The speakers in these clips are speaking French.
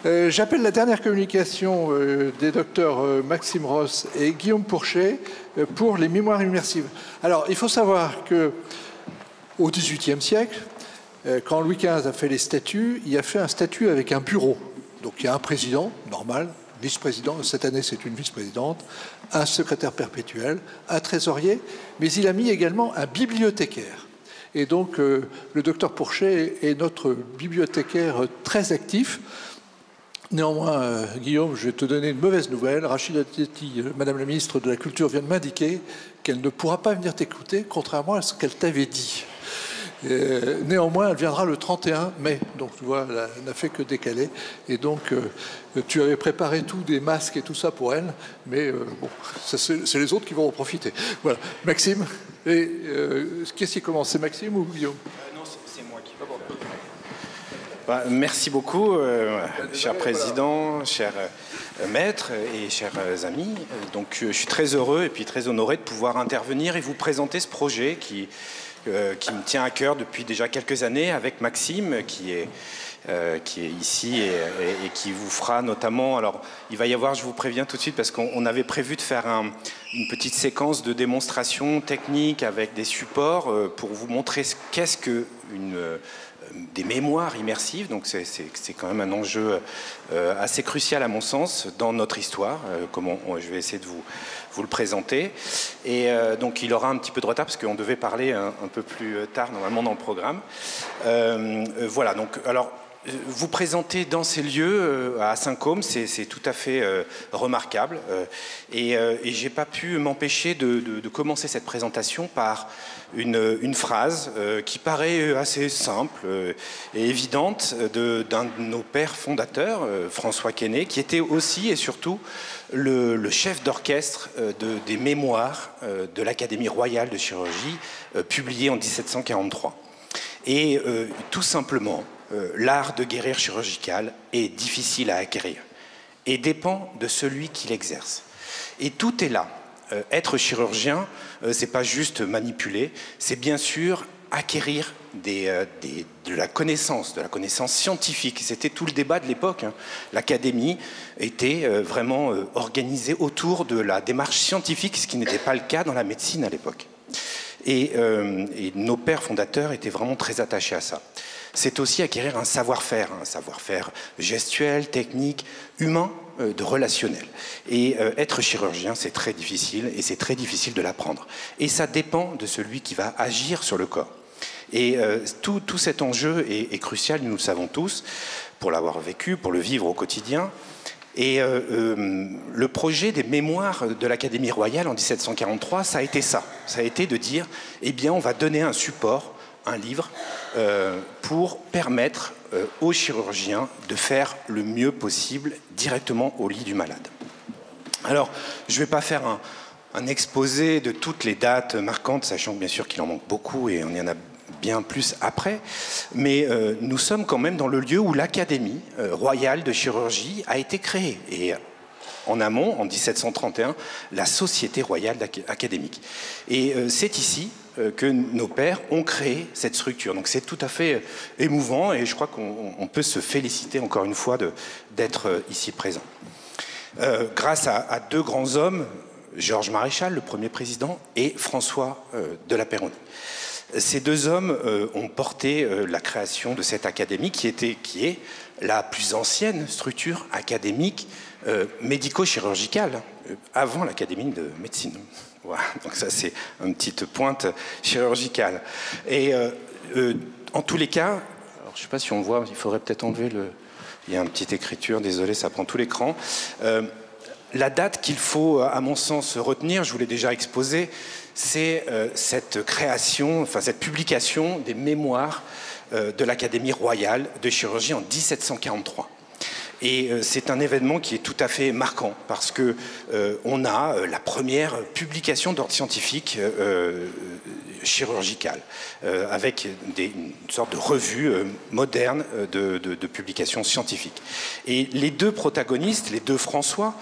J'appelle la dernière communication des docteurs Maxime Ross et Guillaume Pourchet pour les mémoires immersives. Alors, il faut savoir qu'au XVIIIe siècle, quand Louis XV a fait les statuts, il a fait un statut avec un bureau. Donc, il y a un président, normal, vice-président, cette année c'est une vice-présidente, un secrétaire perpétuel, un trésorier, mais il a mis également un bibliothécaire. Et donc, le docteur Pourchet est notre bibliothécaire très actif. Néanmoins, Guillaume, je vais te donner une mauvaise nouvelle. Rachida Dati, Madame la ministre de la Culture, vient de m'indiquer qu'elle ne pourra pas venir t'écouter, contrairement à ce qu'elle t'avait dit. Néanmoins, elle viendra le 31 mai. Donc, tu vois, elle n'a fait que décaler. Et donc, tu avais préparé tout, des masques et tout ça pour elle. Mais bon, c'est les autres qui vont en profiter. Voilà. Maxime, qu'est-ce qui commence? C'est Maxime ou Guillaume? Non, c'est moi qui commence. Merci beaucoup, cher président, cher maître et chers amis. Donc, je suis très heureux et puis très honoré de pouvoir intervenir et vous présenter ce projet qui me tient à cœur depuis déjà quelques années avec Maxime, qui est ici et qui vous fera notamment... Alors, il va y avoir, je vous préviens tout de suite, parce qu'on avait prévu de faire une petite séquence de démonstration technique avec des supports pour vous montrer qu'est-ce que des mémoires immersives. Donc c'est quand même un enjeu assez crucial à mon sens dans notre histoire, je vais essayer de vous le présenter. Et donc il aura un petit peu de retard parce qu'on devait parler un peu plus tard normalement dans le programme. Voilà, donc alors vous présenter dans ces lieux à Saint-Côme, c'est tout à fait remarquable. Et j'ai pas pu m'empêcher de commencer cette présentation par une phrase qui paraît assez simple et évidente d'un de nos pères fondateurs, François Quesnay, qui était aussi et surtout le chef d'orchestre des mémoires de l'Académie royale de chirurgie, publiées en 1743. Et tout simplement, l'art de guérir chirurgical est difficile à acquérir et dépend de celui qui l'exerce. Et tout est là. Être chirurgien, c'est pas juste manipuler, c'est bien sûr acquérir de la connaissance scientifique. C'était tout le débat de l'époque. L'académie était vraiment organisée autour de la démarche scientifique, ce qui n'était pas le cas dans la médecine à l'époque. Et nos pères fondateurs étaient vraiment très attachés à ça. C'est aussi acquérir un savoir-faire gestuel, technique, humain, de relationnel. Et être chirurgien, c'est très difficile, et c'est très difficile de l'apprendre. Et ça dépend de celui qui va agir sur le corps. Et tout cet enjeu est crucial, nous le savons tous, pour l'avoir vécu, pour le vivre au quotidien. Et le projet des mémoires de l'Académie royale en 1743, ça a été ça. Ça a été de dire, eh bien, on va donner un support, un livre, pour permettre aux chirurgiens de faire le mieux possible directement au lit du malade. Alors, je ne vais pas faire un exposé de toutes les dates marquantes, sachant bien sûr qu'il en manque beaucoup et on y en a bien plus après, mais nous sommes quand même dans le lieu où l'Académie royale de chirurgie a été créée. Et en amont, en 1731, la Société royale académique. Et c'est ici que nos pères ont créé cette structure. Donc c'est tout à fait émouvant et je crois qu'on peut se féliciter encore une fois d'être ici présent. Grâce à deux grands hommes, Georges Maréchal, le premier président, et François de la Péronie. Ces deux hommes ont porté la création de cette académie qui est la plus ancienne structure académique médico-chirurgicale avant l'Académie de médecine. Voilà, donc ça c'est une petite pointe chirurgicale. Et en tous les cas, alors, je ne sais pas si on voit, il faudrait peut-être enlever il y a une petite écriture, désolé, ça prend tout l'écran. La date qu'il faut, à mon sens, retenir, je vous l'ai déjà exposé, c'est cette création, enfin cette publication des mémoires de l'Académie royale de chirurgie en 1743. Et c'est un événement qui est tout à fait marquant parce que on a la première publication d'ordre scientifique chirurgicale avec une sorte de revue moderne de publication scientifique. Et les deux protagonistes, les deux François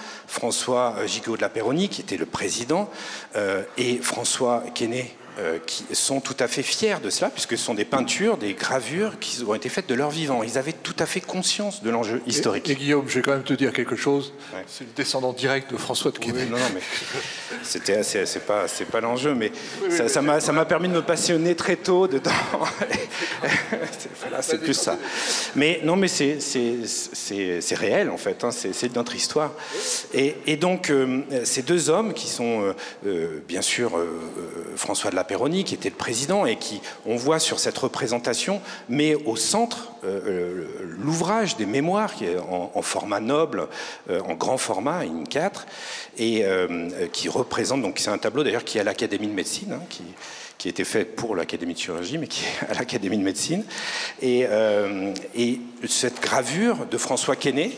Gigot de la Péronie qui était le président et François Quesnay qui sont tout à fait fiers de cela, puisque ce sont des peintures, des gravures qui ont été faites de leur vivant. Ils avaient tout à fait conscience de l'enjeu historique. Et Guillaume, je vais quand même te dire quelque chose. Ouais. C'est le descendant direct de François de Quesnay. Oui, non, mais c'est pas l'enjeu, mais ça m'a permis de me passionner très tôt dedans. Voilà, c'est plus ça. Mais non, mais c'est réel en fait. Hein, c'est notre histoire. Et donc ces deux hommes qui sont bien sûr François de la Péronie, qui était le président et qui, on voit sur cette représentation, met au centre l'ouvrage des mémoires qui est en format noble, en grand format, IN4, et qui représente, donc c'est un tableau d'ailleurs qui est à l'Académie de médecine, hein, qui a été fait pour l'Académie de chirurgie, mais qui est à l'Académie de médecine. Et cette gravure de François Quesnay,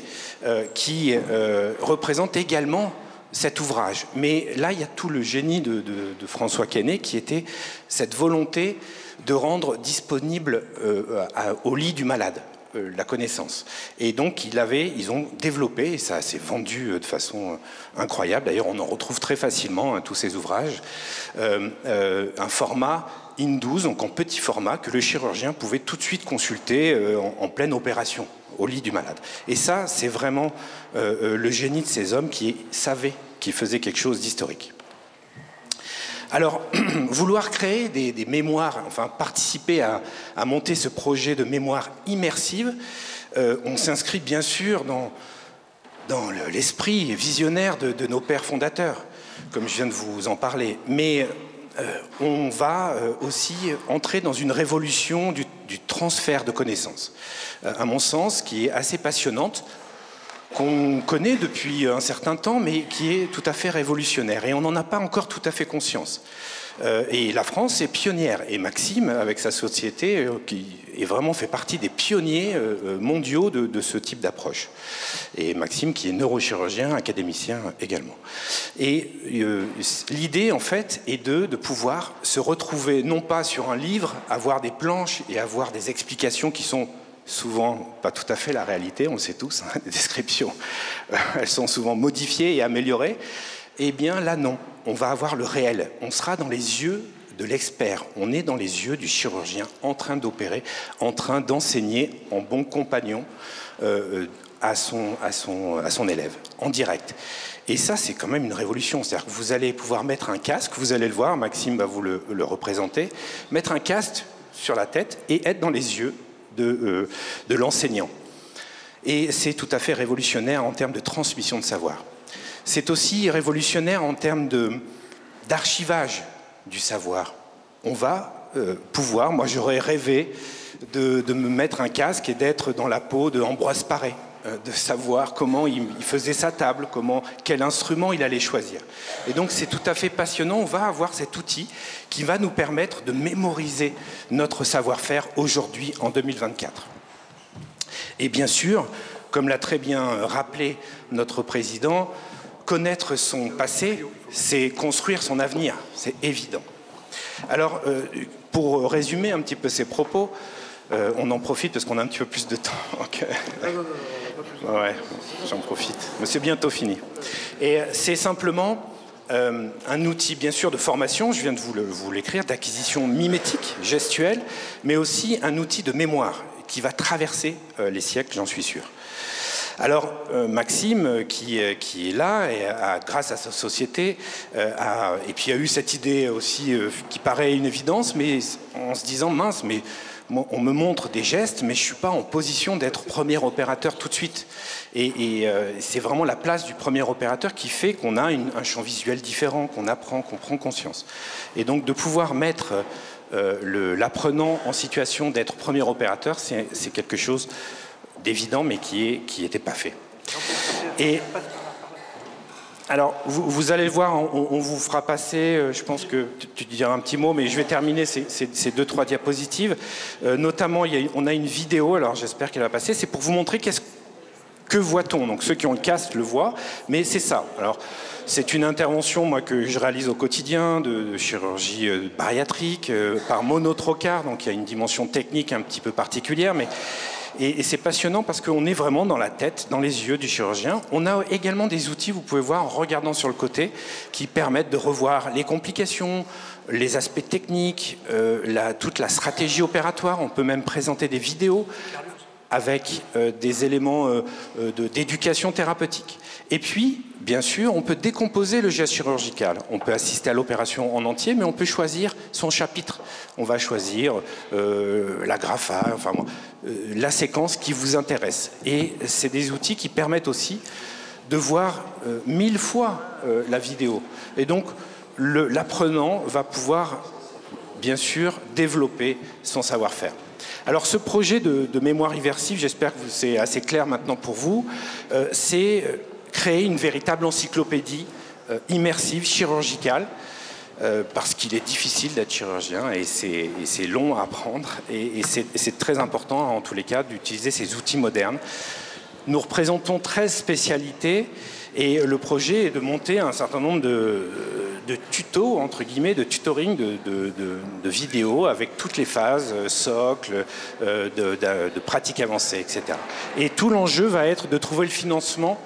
qui représente également cet ouvrage. Mais là, il y a tout le génie de François Quesnay, qui était cette volonté de rendre disponible au lit du malade la connaissance. Et donc, ils ont développé, et ça s'est vendu de façon incroyable, d'ailleurs on en retrouve très facilement, hein, tous ces ouvrages, un format IN12, donc en petit format, que le chirurgien pouvait tout de suite consulter en pleine opération, au lit du malade. Et ça, c'est vraiment le génie de ces hommes qui savaient qu'ils faisaient quelque chose d'historique. Alors, vouloir créer des mémoires, enfin participer à monter ce projet de mémoire immersive, on s'inscrit bien sûr dans l'esprit visionnaire de nos pères fondateurs, comme je viens de vous en parler. Mais on va aussi entrer dans une révolution du transfert de connaissances, à mon sens, qui est assez passionnante, qu'on connaît depuis un certain temps, mais qui est tout à fait révolutionnaire. Et on n'en a pas encore tout à fait conscience. Et la France est pionnière. Et Maxime, avec sa société, qui est vraiment fait partie des pionniers mondiaux de ce type d'approche. Et Maxime, qui est neurochirurgien, académicien également. Et l'idée, en fait, est de pouvoir se retrouver, non pas sur un livre, avoir des planches et avoir des explications qui sont souvent pas tout à fait la réalité, on le sait tous, hein, les descriptions, elles sont souvent modifiées et améliorées. Eh bien là, non, on va avoir le réel. On sera dans les yeux de l'expert, on est dans les yeux du chirurgien en train d'opérer, en train d'enseigner en bon compagnon à son élève, en direct. Et ça, c'est quand même une révolution. C'est-à-dire que vous allez pouvoir mettre un casque, vous allez le voir, Maxime va vous le représenter, mettre un casque sur la tête et être dans les yeux de l'enseignant. Et c'est tout à fait révolutionnaire en termes de transmission de savoir. C'est aussi révolutionnaire en termes d'archivage du savoir. On va pouvoir, moi j'aurais rêvé de me mettre un casque et d'être dans la peau d'Ambroise Paré, de savoir comment il faisait sa table, quel instrument il allait choisir. Et donc c'est tout à fait passionnant, on va avoir cet outil qui va nous permettre de mémoriser notre savoir-faire aujourd'hui en 2024. Et bien sûr, comme l'a très bien rappelé notre président, connaître son passé, c'est construire son avenir, c'est évident. Alors, pour résumer un petit peu ces propos, on en profite parce qu'on a un petit peu plus de temps. Ouais, j'en profite. Mais c'est bientôt fini. Et c'est simplement un outil, bien sûr, de formation, je viens de vous l'écrire, d'acquisition mimétique, gestuelle, mais aussi un outil de mémoire qui va traverser les siècles, j'en suis sûr. Alors, Maxime, qui est là, et grâce à sa société, et puis il y a eu cette idée aussi qui paraît une évidence, mais en se disant, mince, mais on me montre des gestes, mais je ne suis pas en position d'être premier opérateur tout de suite. Et c'est vraiment la place du premier opérateur qui fait qu'on a un champ visuel différent, qu'on apprend, qu'on prend conscience. Et donc de pouvoir mettre l'apprenant en situation d'être premier opérateur, c'est quelque chose d'évident, mais qui n'était pas fait. Et alors, vous allez le voir, on vous fera passer, je pense que tu diras un petit mot, mais je vais terminer ces 2-3 diapositives. Notamment, on a une vidéo, alors j'espère qu'elle va passer, c'est pour vous montrer que voit-on. Donc ceux qui ont le casque le voient, mais c'est ça. Alors, c'est une intervention, moi, que je réalise au quotidien, de chirurgie bariatrique, par monotrocar, donc il y a une dimension technique un petit peu particulière, mais... Et c'est passionnant parce qu'on est vraiment dans la tête, dans les yeux du chirurgien. On a également des outils, vous pouvez voir en regardant sur le côté, qui permettent de revoir les complications, les aspects techniques, toute la stratégie opératoire. On peut même présenter des vidéos avec des éléments d'éducation thérapeutique. Et puis, bien sûr, on peut décomposer le geste chirurgical. On peut assister à l'opération en entier, mais on peut choisir son chapitre. On va choisir l'agrafage, enfin, la séquence qui vous intéresse. Et c'est des outils qui permettent aussi de voir 1000 fois la vidéo. Et donc, l'apprenant va pouvoir, bien sûr, développer son savoir-faire. Alors ce projet de mémoire immersive, j'espère que c'est assez clair maintenant pour vous, c'est créer une véritable encyclopédie immersive, chirurgicale, parce qu'il est difficile d'être chirurgien et c'est long à apprendre et c'est très important en tous les cas d'utiliser ces outils modernes. Nous représentons 13 spécialités et le projet est de monter un certain nombre de tutos, entre guillemets, de tutoring, de vidéos avec toutes les phases, socle, de pratiques avancées, etc. Et tout l'enjeu va être de trouver le financement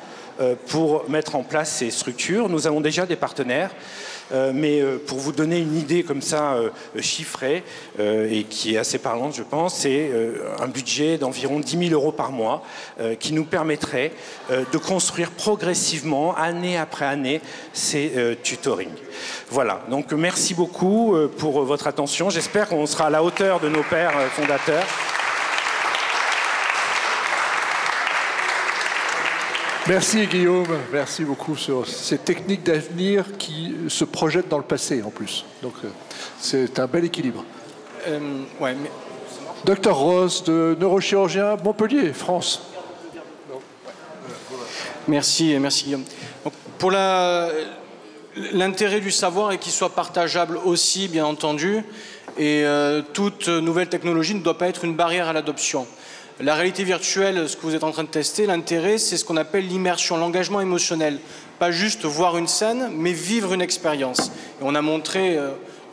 pour mettre en place ces structures. Nous avons déjà des partenaires, mais pour vous donner une idée comme ça chiffrée et qui est assez parlante, je pense, c'est un budget d'environ 10 000 € par mois qui nous permettrait de construire progressivement, année après année, ces tutorings. Voilà, donc merci beaucoup pour votre attention. J'espère qu'on sera à la hauteur de nos pères fondateurs. Merci Guillaume, merci beaucoup sur ces techniques d'avenir qui se projettent dans le passé en plus. Donc c'est un bel équilibre. Ouais, mais... Docteur Ross, de neurochirurgien, Montpellier, France. Merci Guillaume. Donc, pour l'intérêt du savoir est qu'il soit partageable aussi, bien entendu, et toute nouvelle technologie ne doit pas être une barrière à l'adoption. La réalité virtuelle, ce que vous êtes en train de tester, l'intérêt, c'est ce qu'on appelle l'immersion, l'engagement émotionnel. Pas juste voir une scène, mais vivre une expérience. Et on a montré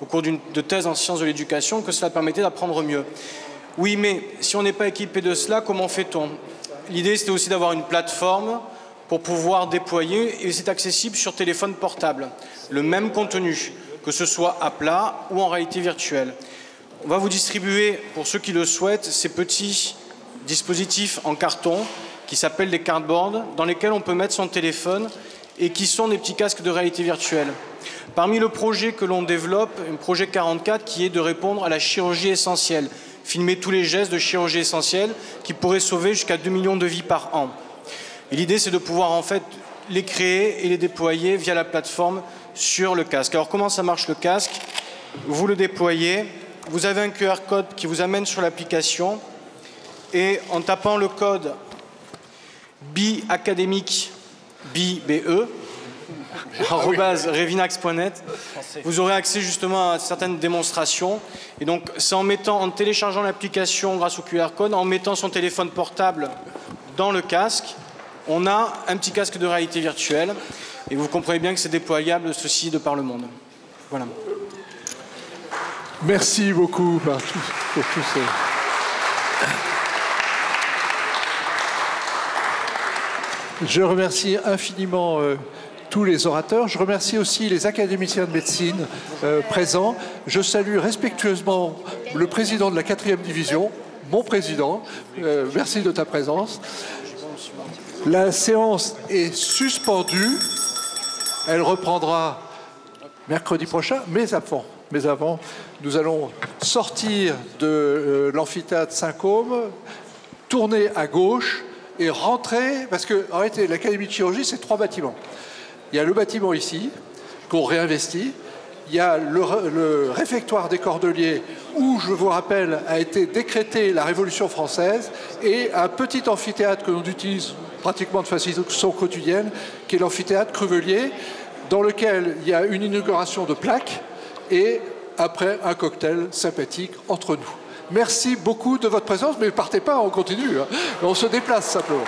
au cours de thèses en sciences de l'éducation que cela permettait d'apprendre mieux. Oui, mais si on n'est pas équipé de cela, comment fait-on? L'idée, c'était aussi d'avoir une plateforme pour pouvoir déployer, et c'est accessible sur téléphone portable. Le même contenu, que ce soit à plat ou en réalité virtuelle. On va vous distribuer, pour ceux qui le souhaitent, ces petits dispositifs en carton qui s'appellent des cardboards, dans lesquels on peut mettre son téléphone et qui sont des petits casques de réalité virtuelle. Parmi le projet que l'on développe, un projet 44 qui est de répondre à la chirurgie essentielle, filmer tous les gestes de chirurgie essentielle qui pourraient sauver jusqu'à 2 millions de vies par an. Et l'idée, c'est de pouvoir en fait les créer et les déployer via la plateforme sur le casque. Alors comment ça marche le casque? Vous le déployez, vous avez un QR code qui vous amène sur l'application. Et en tapant le code biacadémique, BE, @revinax.net, vous aurez accès justement à certaines démonstrations. Et donc, c'est en téléchargeant l'application grâce au QR code, en mettant son téléphone portable dans le casque, on a un petit casque de réalité virtuelle. Et vous comprenez bien que c'est déployable, ceci, de par le monde. Voilà. Merci beaucoup pour tout ça. Je remercie infiniment tous les orateurs. Je remercie aussi les académiciens de médecine présents. Je salue respectueusement le président de la 4e division, mon président. Merci de ta présence. La séance est suspendue. Elle reprendra mercredi prochain, mais avant, nous allons sortir de l'amphithéâtre Saint-Côme, tourner à gauche, et rentrer, parce que en réalité, l'Académie de chirurgie, c'est 3 bâtiments. Il y a le bâtiment ici, qu'on réinvestit. Il y a le réfectoire des Cordeliers, où, je vous rappelle, a été décrétée la Révolution française, et un petit amphithéâtre que l'on utilise pratiquement de façon quotidienne, qui est l'amphithéâtre Cruvelier, dans lequel il y a une inauguration de plaques, et après, un cocktail sympathique entre nous. Merci beaucoup de votre présence, mais ne partez pas, on continue. On se déplace simplement.